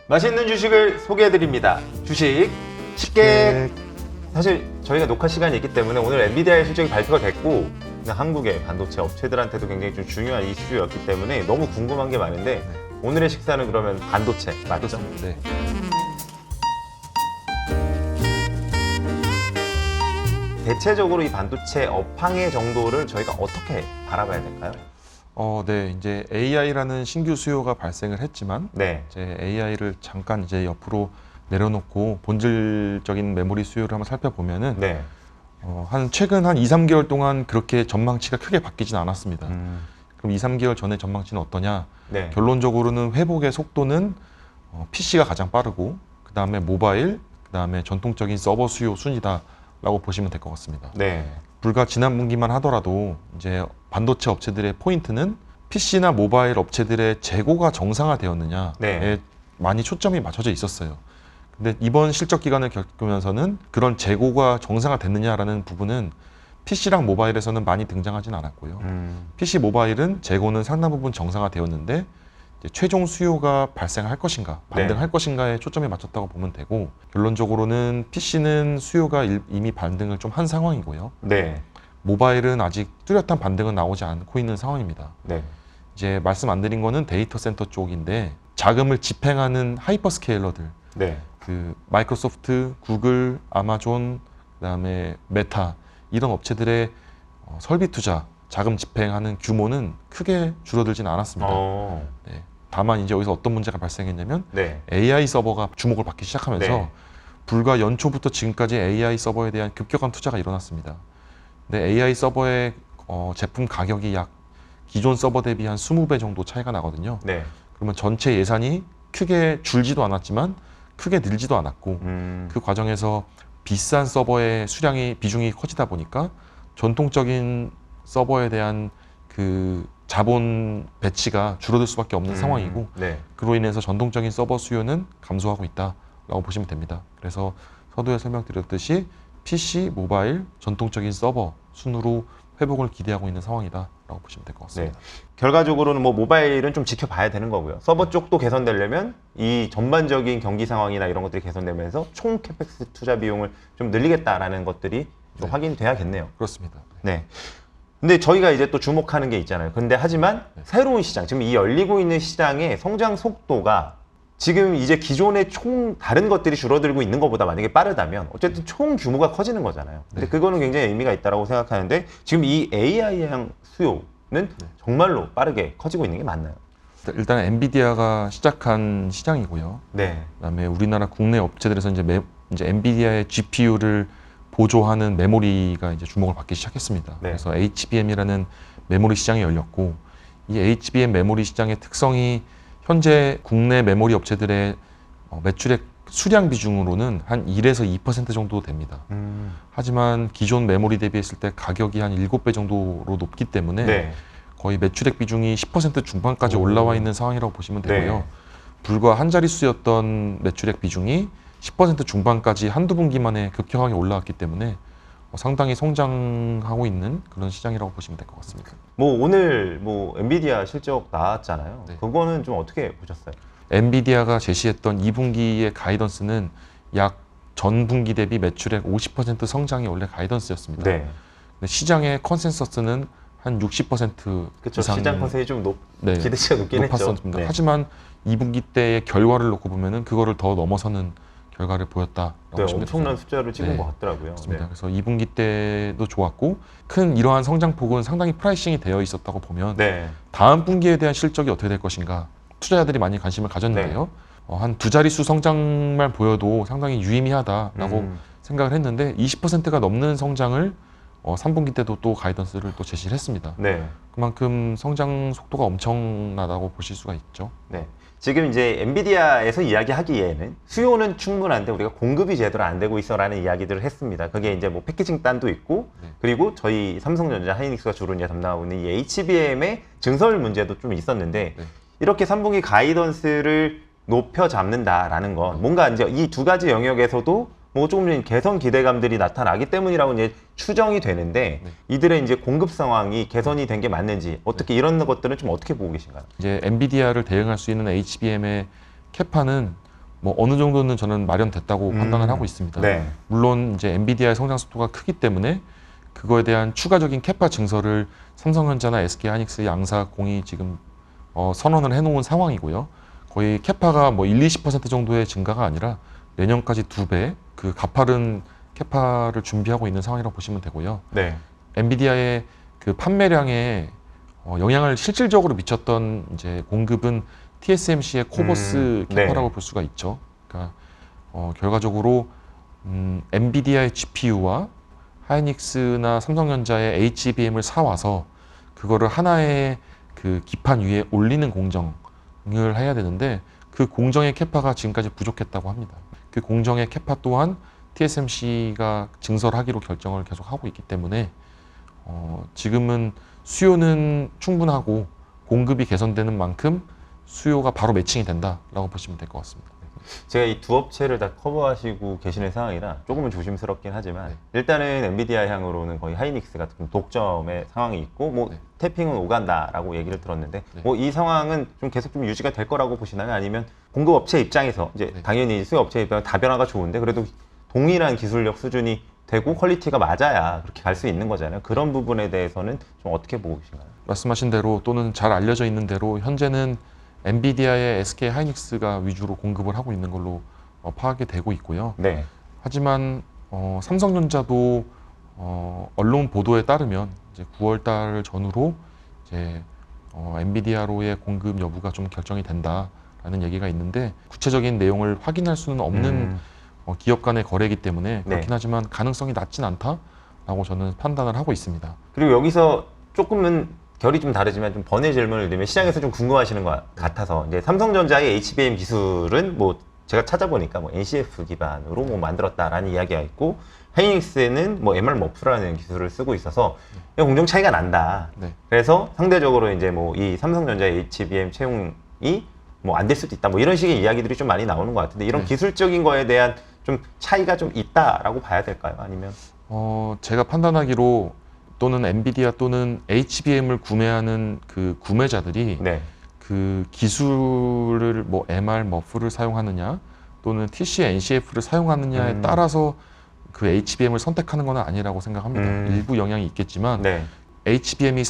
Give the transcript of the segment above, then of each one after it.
맛있는 주식을 소개해드립니다. 주식 쉽게. 사실 저희가 녹화 시간이 있기 때문에 오늘 엔비디아의 실적이 발표가 됐고 그냥 한국의 반도체 업체들한테도 굉장히 좀 중요한 이슈였기 때문에 너무 궁금한 게 많은데 오늘의 식사는 그러면 반도체 맞죠? 네. 대체적으로 이 반도체 업황의 정도를 저희가 어떻게 바라봐야 될까요? 네, 이제 AI라는 신규 수요가 발생을 했지만 네. 이제 AI를 잠깐 이제 옆으로 내려놓고 본질적인 메모리 수요를 한번 살펴보면은 네. 한 최근 한 2, 3개월 동안 그렇게 전망치가 크게 바뀌진 않았습니다. 그럼 2, 3개월 전에 전망치는 어떠냐? 네. 결론적으로는 회복의 속도는 PC가 가장 빠르고 그 다음에 모바일, 그 다음에 전통적인 서버 수요 순이다라고 보시면 될 것 같습니다. 네. 불과 지난 분기만 하더라도 이제 반도체 업체들의 포인트는 PC나 모바일 업체들의 재고가 정상화되었느냐에 네. 많이 초점이 맞춰져 있었어요. 근데 이번 실적 기간을 겪으면서는 그런 재고가 정상화됐느냐라는 부분은 PC랑 모바일에서는 많이 등장하진 않았고요. PC 모바일은 재고는 상당 부분 정상화되었는데 이제 최종 수요가 발생할 것인가, 반등할 것인가에 초점이 맞췄다고 보면 되고 결론적으로는 PC는 수요가 이미 반등을 좀 한 상황이고요. 네. 모바일은 아직 뚜렷한 반등은 나오지 않고 있는 상황입니다. 네. 이제 말씀 안 드린 거는 데이터 센터 쪽인데 자금을 집행하는 하이퍼스케일러들, 네. 그 마이크로소프트, 구글, 아마존, 그다음에 메타 이런 업체들의 설비 투자, 자금 집행하는 규모는 크게 줄어들지는 않았습니다. 네. 다만 이제 여기서 어떤 문제가 발생했냐면 네. AI 서버가 주목을 받기 시작하면서 네. 불과 연초부터 지금까지 AI 서버에 대한 급격한 투자가 일어났습니다. 근데 AI 서버의 제품 가격이 약 기존 서버 대비 한 20배 정도 차이가 나거든요. 네. 그러면 전체 예산이 크게 줄지도 않았지만 크게 늘지도 않았고 그 과정에서 비싼 서버의 수량이 비중이 커지다 보니까 전통적인 서버에 대한 그 자본 배치가 줄어들 수밖에 없는 상황이고 네. 그로 인해서 전통적인 서버 수요는 감소하고 있다라고 보시면 됩니다. 그래서 서두에 설명드렸듯이 PC, 모바일, 전통적인 서버 순으로 회복을 기대하고 있는 상황이다라고 보시면 될 것 네. 같습니다. 결과적으로는 뭐 모바일은 좀 지켜봐야 되는 거고요. 서버 쪽도 개선되려면 이 전반적인 경기 상황이나 이런 것들이 개선되면서 총 캐펙스 투자 비용을 좀 늘리겠다라는 것들이 좀 확인돼야겠네요. 그렇습니다. 네. 근데 저희가 이제 또 주목하는 게 있잖아요. 근데 하지만 새로운 시장, 지금 이 열리고 있는 시장의 성장 속도가 지금 이제 기존의 총 다른 것들이 줄어들고 있는 것보다 만약에 빠르다면 어쨌든 총 규모가 커지는 거잖아요. 근데 그거는 굉장히 의미가 있다고 생각하는데 지금 이 AI향 수요는 정말로 빠르게 커지고 있는 게 맞나요? 일단 엔비디아가 시작한 시장이고요. 네. 그다음에 우리나라 국내 업체들에서 이제 엔비디아의 GPU를 보조하는 메모리가 이제 주목을 받기 시작했습니다. 네. 그래서 HBM이라는 메모리 시장이 열렸고 이 HBM 메모리 시장의 특성이 현재 국내 메모리 업체들의 매출액 수량 비중으로는 한 1에서 2% 정도 됩니다. 하지만 기존 메모리 대비했을 때 가격이 한 7배 정도로 높기 때문에 네. 거의 매출액 비중이 10% 중반까지 올라와 있는 상황이라고 보시면 되고요. 네. 불과 한 자릿수였던 매출액 비중이 10% 중반까지 한두 분기 만에 급격하게 올라왔기 때문에 상당히 성장하고 있는 그런 시장이라고 보시면 될 것 같습니다. 뭐 오늘 뭐 엔비디아 실적 나왔잖아요. 네. 그거는 좀 어떻게 보셨어요? 엔비디아가 제시했던 2분기의 가이던스는 약 전분기 대비 매출액 50% 성장이 원래 가이던스였습니다. 네. 근데 시장의 컨센서스는 한 60% 그렇죠. 이상 시장 컨셉이 좀 네, 기대치가 높긴 했죠. 높았습니다. 네. 하지만 2분기 때의 결과를 놓고 보면은 그거를 더 넘어서는 결과를 보였다라고 네, 보시면 엄청난 됩니다. 숫자를 찍은 네. 것 같더라고요. 맞습니다. 네. 그래서 2분기 때도 좋았고 큰 이러한 성장폭은 상당히 프라이싱이 되어 있었다고 보면 네. 다음 분기에 대한 실적이 어떻게 될 것인가 투자자들이 많이 관심을 가졌는데요. 한 두 자릿수 성장만 보여도 상당히 유의미하다라고 생각을 했는데 20%가 넘는 성장을 3분기 때도 또 가이던스를 또 제시를 했습니다. 네. 그만큼 성장 속도가 엄청나다고 보실 수가 있죠. 네. 지금 이제 엔비디아에서 이야기하기에는 수요는 충분한데 우리가 공급이 제대로 안 되고 있어라는 이야기들을 했습니다. 그게 이제 뭐 패키징 단도 있고 그리고 저희 삼성전자, 하이닉스가 주로 이제 담당하고 있는 이 HBM의 증설 문제도 좀 있었는데 이렇게 3분기 가이던스를 높여 잡는다라는 건 뭔가 이제 이 두 가지 영역에서도 뭐 조금 개선 기대감들이 나타나기 때문이라고 이제 추정이 되는데 이들의 이제 공급 상황이 개선이 된 게 맞는지 어떻게 이런 것들은 좀 어떻게 보고 계신가요? 이제 엔비디아를 대응할 수 있는 HBM의 캐파는 뭐 어느 정도는 저는 마련됐다고 판단을 하고 있습니다. 네. 물론 이제 엔비디아의 성장 속도가 크기 때문에 그거에 대한 추가적인 캐파 증설을 삼성전자나 SK하이닉스 양사 공이 지금 선언을 해놓은 상황이고요. 거의 캐파가 뭐 20% 정도의 증가가 아니라 내년까지 2배 그 가파른 캐파를 준비하고 있는 상황이라고 보시면 되고요. 네. 엔비디아의 그 판매량에 영향을 실질적으로 미쳤던 이제 공급은 TSMC의 코버스 캐파라고 네. 볼 수가 있죠. 그러니까 결과적으로 엔비디아의 GPU와 하이닉스나 삼성전자의 HBM을 사와서 그거를 하나의 그 기판 위에 올리는 공정을 해야 되는데 그 공정의 캐파가 지금까지 부족했다고 합니다. 그 공정의 캐파 또한 TSMC가 증설하기로 결정을 계속 하고 있기 때문에 지금은 수요는 충분하고 공급이 개선되는 만큼 수요가 바로 매칭이 된다라고 보시면 될 것 같습니다. 제가 이 두 업체를 다 커버하시고 계시는 상황이라 조금은 조심스럽긴 하지만 네. 일단은 엔비디아 향으로는 거의 하이닉스 같은 독점의 상황이 있고 뭐 네. 태핑은 오간다라고 얘기를 들었는데 네. 뭐 이 상황은 좀 계속 좀 유지가 될 거라고 보시나요? 아니면 공급 업체 입장에서 이제 네. 당연히 수요 업체 입장에서 다변화가 좋은데 그래도 동일한 기술력 수준이 되고 퀄리티가 맞아야 그렇게 갈 수 있는 거잖아요. 그런 부분에 대해서는 좀 어떻게 보고 계신가요? 말씀하신 대로 또는 잘 알려져 있는 대로 현재는 엔비디아의 SK 하이닉스가 위주로 공급을 하고 있는 걸로 파악이 되고 있고요. 네. 하지만 삼성전자도 언론 보도에 따르면 이제 9월 달 전후로 이제 엔비디아로의 공급 여부가 좀 결정이 된다라는 얘기가 있는데 구체적인 내용을 확인할 수는 없는 기업 간의 거래이기 때문에 그렇긴 하지만 가능성이 낮진 않다라고 저는 판단을 하고 있습니다. 그리고 여기서 조금은 결이 좀 다르지만 좀 번외 질문을 드리면 시장에서 좀 궁금하시는 것 같아서 이제 삼성전자의 HBM 기술은 뭐 제가 찾아보니까 뭐 NCF 기반으로 뭐 만들었다라는 이야기가 있고 하이닉스는 뭐 MR 머프라는 기술을 쓰고 있어서 공정 차이가 난다. 네. 그래서 상대적으로 이제 뭐 이 삼성전자의 HBM 채용이 뭐 안 될 수도 있다. 뭐 이런 식의 이야기들이 좀 많이 나오는 것 같은데 이런 네. 기술적인 거에 대한 좀 차이가 좀 있다라고 봐야 될까요? 아니면 제가 판단하기로 또는 엔비디아 또는 HBM을 구매하는 그 구매자들이 네. 그 기술을 뭐 MR 머프를 사용하느냐 또는 TC NCF를 사용하느냐에 따라서 그 HBM을 선택하는 건 아니라고 생각합니다. 일부 영향이 있겠지만 네. HBM이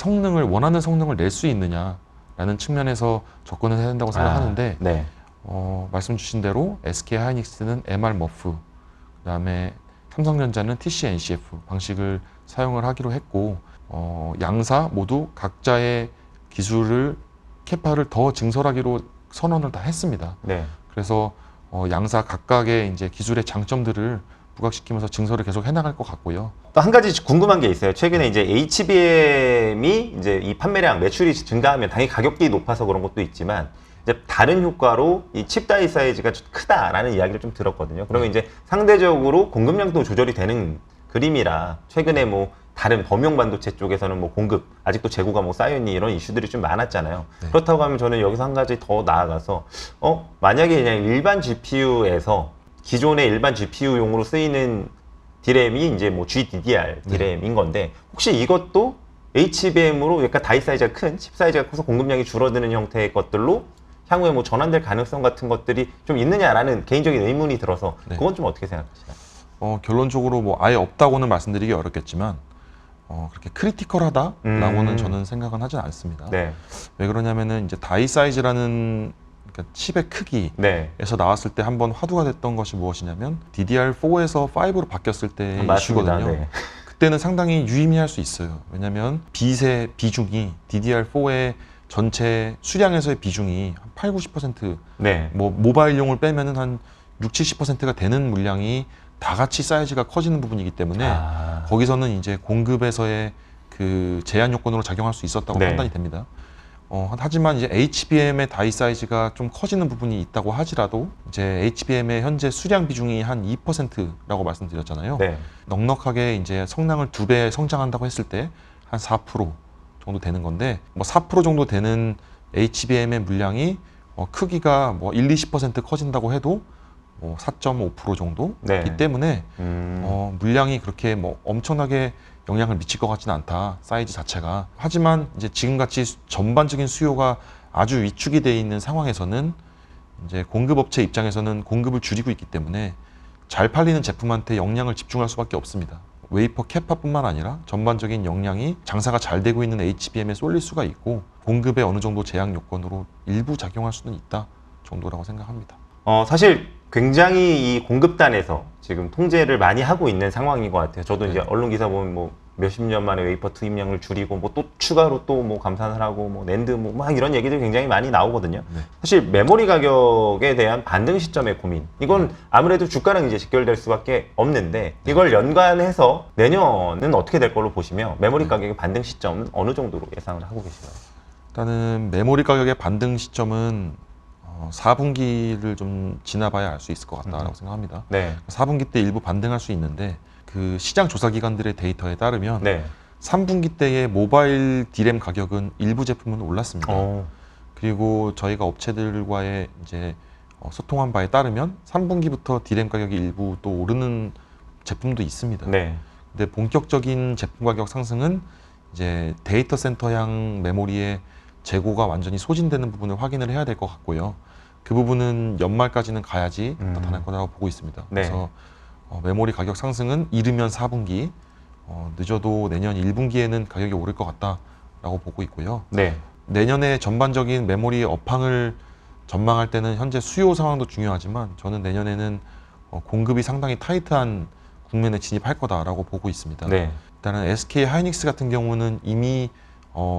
원하는 성능을 낼 수 있느냐라는 측면에서 접근을 해야 된다고 생각하는데 네. 말씀 주신 대로 SK 하이닉스는 MR 머프, 그다음에 삼성전자는 TC NCF 방식을 사용을 하기로 했고 양사 모두 각자의 기술을 캐파를 더 증설하기로 선언을 다 했습니다. 네. 그래서 양사 각각의 이제 기술의 장점들을 부각시키면서 증설을 계속 해나갈 것 같고요. 또 한 가지 궁금한 게 있어요. 최근에 이제 HBM이 이제 이 판매량 매출이 증가하면 당연히 가격이 높아서 그런 것도 있지만 이제 다른 효과로 이 칩 다이 사이즈가 좀 크다라는 이야기를 좀 들었거든요. 그러면 이제 상대적으로 공급량도 조절이 되는 그림이라 최근에 뭐 다른 범용 반도체 쪽에서는 뭐 공급 아직도 재고가 뭐 쌓여있니 이런 이슈들이 좀 많았잖아요. 네. 그렇다고 하면 저는 여기서 한 가지 더 나아가서 만약에 그냥 일반 GPU에서 기존의 일반 GPU용으로 쓰이는 디램이 이제 뭐 GDDR 디램인 건데 혹시 이것도 HBM으로 약간 다이 사이즈가 큰 칩 사이즈가 커서 공급량이 줄어드는 형태의 것들로 향후에 뭐 전환될 가능성 같은 것들이 좀 있느냐라는 개인적인 의문이 들어서 네. 그건 좀 어떻게 생각하시나요? 결론적으로 뭐 아예 없다고는 말씀드리기 어렵겠지만 그렇게 크리티컬하다라고는 저는 생각은 하진 않습니다. 네. 왜 그러냐면은 이제 다이 사이즈라는 그러니까 칩의 크기에서 네. 나왔을 때 한번 화두가 됐던 것이 무엇이냐면 DDR4에서 5로 바뀌었을 때 맞습니다. 이슈거든요. 네. 그때는 상당히 유의미할 수 있어요. 왜냐하면 빛의 비중이 DDR4의 전체 수량에서의 비중이 한 8, 90% 네. 뭐 모바일용을 빼면은 한 6, 70%가 되는 물량이 다 같이 사이즈가 커지는 부분이기 때문에 거기서는 이제 공급에서의 그 제한 요건으로 작용할 수 있었다고 네. 판단이 됩니다. 하지만 이제 HBM의 다이 사이즈가 좀 커지는 부분이 있다고 하지라도 이제 HBM의 현재 수량 비중이 한 2%라고 말씀드렸잖아요. 네. 넉넉하게 이제 성능을 2배 성장한다고 했을 때 한 4% 정도 되는 건데 뭐 4% 정도 되는 HBM의 물량이 크기가 뭐 1, 20% 커진다고 해도 뭐 4.5% 정도이기 네. 때문에 물량이 그렇게 뭐 엄청나게 영향을 미칠 것 같지는 않다, 사이즈 자체가. 하지만 이제 지금같이 전반적인 수요가 아주 위축이 돼 있는 상황에서는 이제 공급업체 입장에서는 공급을 줄이고 있기 때문에 잘 팔리는 제품한테 역량을 집중할 수밖에 없습니다. 웨이퍼 캐파뿐만 아니라 전반적인 역량이 장사가 잘 되고 있는 HBM에 쏠릴 수가 있고 공급에 어느 정도 제약 요건으로 일부 작용할 수는 있다 정도라고 생각합니다. 사실 굉장히 이 공급단에서 지금 통제를 많이 하고 있는 상황인 것 같아요. 저도 이제 언론 기사 보면 뭐 몇십 년 만에 웨이퍼 투입량을 줄이고 뭐 또 추가로 또 뭐 감산을 하고 뭐 낸드 뭐 막 이런 얘기들이 굉장히 많이 나오거든요. 네. 사실 메모리 가격에 대한 반등 시점의 고민 이건 아무래도 주가랑 이제 직결될 수밖에 없는데 이걸 연관해서 내년은 어떻게 될 걸로 보시며 메모리 가격의 반등 시점은 어느 정도로 예상을 하고 계시나요? 일단은 메모리 가격의 반등 시점은 4분기를 좀 지나봐야 알 수 있을 것 같다라고 생각합니다. 네. 4분기 때 일부 반등할 수 있는데 그 시장 조사 기관들의 데이터에 따르면 네. 3분기 때의 모바일 D램 가격은 일부 제품은 올랐습니다. 어. 그리고 저희가 업체들과의 이제 소통한 바에 따르면 3분기부터 D램 가격이 일부 또 오르는 제품도 있습니다. 네. 근데 본격적인 제품 가격 상승은 이제 데이터 센터향 메모리의 재고가 완전히 소진되는 부분을 확인을 해야 될 것 같고요. 그 부분은 연말까지는 가야지 나타날 거라고 보고 있습니다. 네. 그래서 메모리 가격 상승은 이르면 4분기, 늦어도 내년 1분기에는 가격이 오를 것 같다라고 보고 있고요. 네. 내년에 전반적인 메모리 업황을 전망할 때는 현재 수요 상황도 중요하지만 저는 내년에는 공급이 상당히 타이트한 국면에 진입할 거다라고 보고 있습니다. 네. 일단은 SK 하이닉스 같은 경우는 이미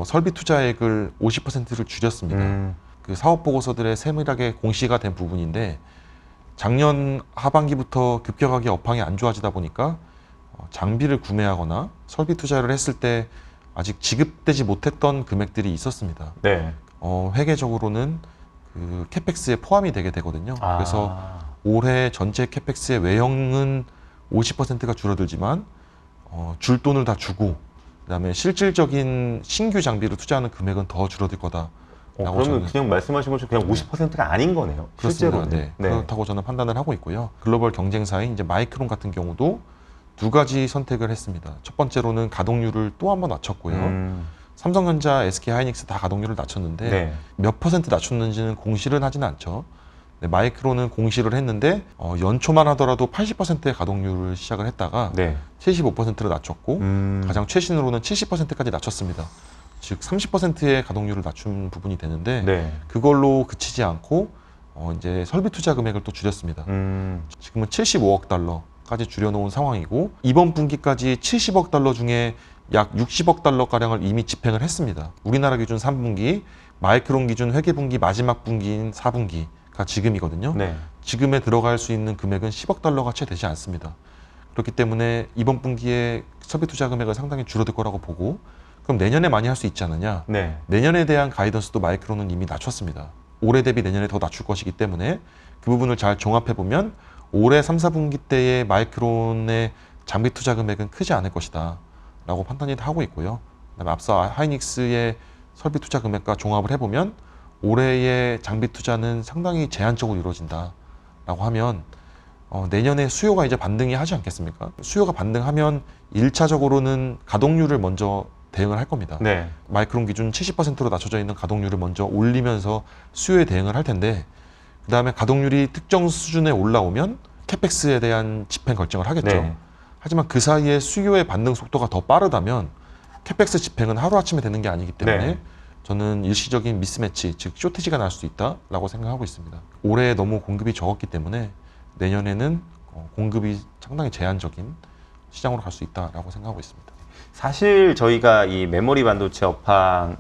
설비 투자액을 50%를 줄였습니다. 그 사업 보고서들의 세밀하게 공시가 된 부분인데 작년 하반기부터 급격하게 업황이 안 좋아지다 보니까 장비를 구매하거나 설비 투자를 했을 때 아직 지급되지 못했던 금액들이 있었습니다. 네. 회계적으로는 그 캐펙스에 포함이 되게 되거든요. 아. 그래서 올해 전체 캐펙스의 외형은 50%가 줄어들지만 줄 돈을 다 주고 그다음에 실질적인 신규 장비를 투자하는 금액은 더 줄어들 거다. 그러면 저는 그냥 말씀하신 것처럼 그냥 50%가 아닌 거네요. 그렇습니다. 실제로는. 네. 그렇다고 저는 판단을 하고 있고요. 글로벌 경쟁사인 이제 마이크론 같은 경우도 두 가지 선택을 했습니다. 첫 번째로는 가동률을 또 한 번 낮췄고요. 삼성전자, SK 하이닉스 다 가동률을 낮췄는데 네. 몇 퍼센트 낮췄는지는 공시를 하지는 않죠. 네, 마이크론은 공시를 했는데 연초만 하더라도 80%의 가동률을 시작을 했다가 네. 75%를 낮췄고 가장 최신으로는 70%까지 낮췄습니다. 즉 30%의 가동률을 낮춘 부분이 되는데 네. 그걸로 그치지 않고 이제 설비 투자 금액을 또 줄였습니다. 지금은 75억 달러까지 줄여놓은 상황이고 이번 분기까지 70억 달러 중에 약 60억 달러 가량을 이미 집행을 했습니다. 우리나라 기준 3분기, 마이크론 기준 회계분기 마지막 분기인 4분기가 지금이거든요. 네. 지금에 들어갈 수 있는 금액은 10억 달러가 채 되지 않습니다. 그렇기 때문에 이번 분기에 설비 투자 금액은 상당히 줄어들 거라고 보고 그럼 내년에 많이 할 수 있지 않느냐? 네. 내년에 대한 가이던스도 마이크론은 이미 낮췄습니다. 올해 대비 내년에 더 낮출 것이기 때문에 그 부분을 잘 종합해 보면 올해 3, 4분기 때의 마이크론의 장비 투자 금액은 크지 않을 것이다 라고 판단이 하고 있고요. 그다음에 앞서 하이닉스의 설비 투자 금액과 종합을 해보면 올해의 장비 투자는 상당히 제한적으로 이루어진다 라고 하면 내년에 수요가 이제 반등이 하지 않겠습니까? 수요가 반등하면 1차적으로는 가동률을 먼저 대응을 할 겁니다. 네. 마이크론 기준 70%로 낮춰져 있는 가동률을 먼저 올리면서 수요에 대응을 할 텐데 그 다음에 가동률이 특정 수준에 올라오면 캐펙스에 대한 집행 결정을 하겠죠. 네. 하지만 그 사이에 수요의 반등 속도가 더 빠르다면 캐펙스 집행은 하루아침에 되는 게 아니기 때문에 네. 저는 일시적인 미스매치, 즉 쇼티지가 날 수 있다라고 생각하고 있습니다. 올해 너무 공급이 적었기 때문에 내년에는 공급이 상당히 제한적인 시장으로 갈 수 있다라고 생각하고 있습니다. 사실 저희가 이 메모리 반도체 업황을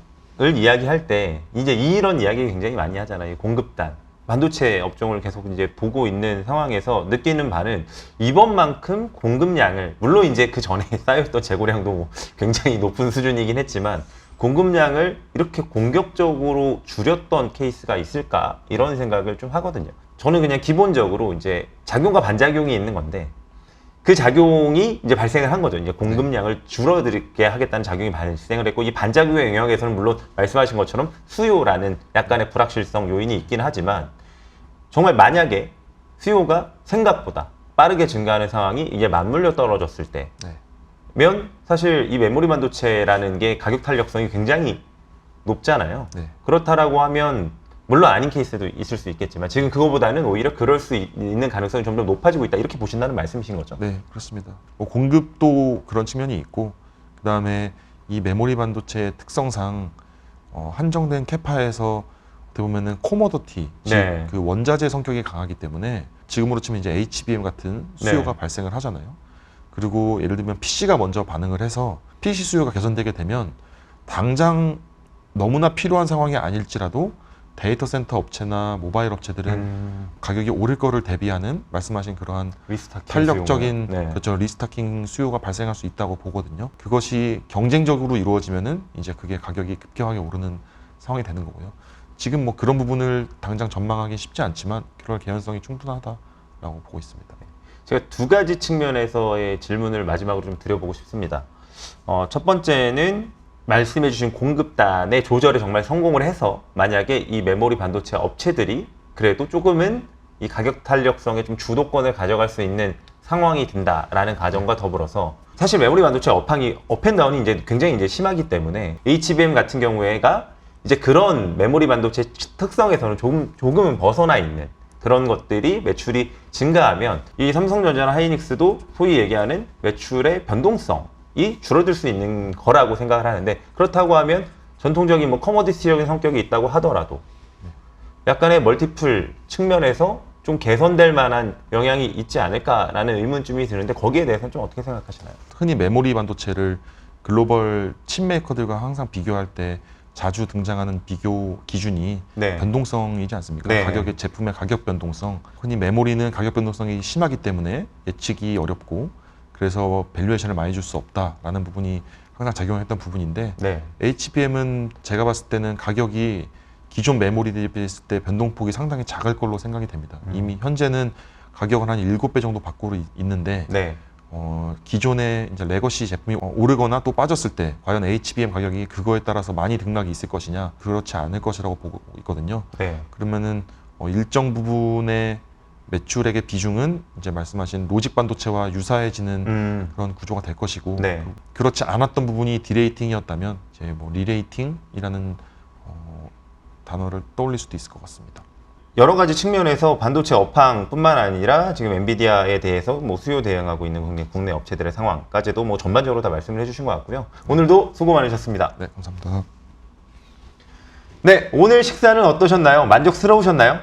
이야기할 때 이제 이런 이야기 굉장히 많이 하잖아요. 공급단. 반도체 업종을 계속 이제 보고 있는 상황에서 느끼는 바는 이번만큼 공급량을 물론 이제 그 전에 쌓였던 재고량도 뭐 굉장히 높은 수준이긴 했지만 공급량을 이렇게 공격적으로 줄였던 케이스가 있을까 이런 생각을 좀 하거든요. 저는 그냥 기본적으로 이제 작용과 반작용이 있는 건데 그 작용이 이제 발생을 한 거죠. 이제 공급량을 줄어들게 하겠다는 작용이 발생을 했고 이 반작용의 영역에서는 물론 말씀하신 것처럼 수요라는 약간의 불확실성 요인이 있긴 하지만 정말 만약에 수요가 생각보다 빠르게 증가하는 상황이 이제 맞물려 떨어졌을 때면 사실 이 메모리 반도체라는 게 가격 탄력성이 굉장히 높잖아요. 네. 그렇다라고 하면 물론 아닌 케이스도 있을 수 있겠지만 지금 그거보다는 오히려 그럴 수 있는 가능성이 점점 높아지고 있다 이렇게 보신다는 말씀이신 거죠? 네, 그렇습니다. 뭐 공급도 그런 측면이 있고 그다음에 이 메모리 반도체의 특성상 한정된 캐파에서 어떻게 보면은 코모더티, 네. 즉 그 원자재 성격이 강하기 때문에 지금으로 치면 이제 HBM 같은 수요가 네. 발생을 하잖아요. 그리고 예를 들면 PC가 먼저 반응을 해서 PC 수요가 개선되게 되면 당장 너무나 필요한 상황이 아닐지라도 데이터 센터 업체나 모바일 업체들은 가격이 오를 거를 대비하는 말씀하신 그러한 리스타킹 탄력적인 수요가. 네. 그렇죠 리스타킹 수요가 발생할 수 있다고 보거든요. 그것이 경쟁적으로 이루어지면은 이제 그게 가격이 급격하게 오르는 상황이 되는 거고요. 지금 뭐 그런 부분을 당장 전망하기 쉽지 않지만 그럴 개연성이 충분하다라고 보고 있습니다. 제가 두 가지 측면에서의 질문을 마지막으로 좀 드려보고 싶습니다. 첫 번째는 말씀해주신 공급단의 조절에 정말 성공을 해서 만약에 이 메모리 반도체 업체들이 그래도 조금은 이 가격 탄력성에 좀 주도권을 가져갈 수 있는 상황이 든다라는 가정과 더불어서 사실 메모리 반도체 업황이 업앤다운이 이제 굉장히 이제 심하기 때문에 HBM 같은 경우에가 이제 그런 메모리 반도체 특성에서는 조금은 벗어나 있는 그런 것들이 매출이 증가하면 이 삼성전자나 하이닉스도 소위 얘기하는 매출의 변동성이 줄어들 수 있는 거라고 생각을 하는데 그렇다고 하면 전통적인 뭐 커머디티적인 성격이 있다고 하더라도 약간의 멀티플 측면에서 좀 개선될 만한 영향이 있지 않을까라는 의문점이 드는데 거기에 대해서는 좀 어떻게 생각하시나요? 흔히 메모리 반도체를 글로벌 칩 메이커들과 항상 비교할 때 자주 등장하는 비교 기준이 네. 변동성이지 않습니까? 네. 가격의 제품의 가격 변동성. 흔히 메모리는 가격 변동성이 심하기 때문에 예측이 어렵고 그래서 밸류에이션을 많이 줄 수 없다라는 부분이 항상 작용했던 부분인데 네. HBM은 제가 봤을 때는 가격이 기존 메모리들에 비했을 때 변동폭이 상당히 작을 걸로 생각이 됩니다. 이미 현재는 가격은 한 7배 정도 밖으로 있는데 네. 기존의 이제 레거시 제품이 오르거나 또 빠졌을 때 과연 HBM 가격이 그거에 따라서 많이 등락이 있을 것이냐 그렇지 않을 것이라고 보고 있거든요. 네. 그러면은 일정 부분의 매출액의 비중은 이제 말씀하신 로직 반도체와 유사해지는 그런 구조가 될 것이고 네. 그렇지 않았던 부분이 디레이팅이었다면 이제 뭐 리레이팅이라는 단어를 떠올릴 수도 있을 것 같습니다. 여러 가지 측면에서 반도체 업황뿐만 아니라 지금 엔비디아에 대해서 뭐 수요 대응하고 있는 국내 업체들의 상황까지도 뭐 전반적으로 다 말씀을 해주신 것 같고요. 오늘도 수고 많으셨습니다. 네, 감사합니다. 네, 오늘 식사는 어떠셨나요? 만족스러우셨나요?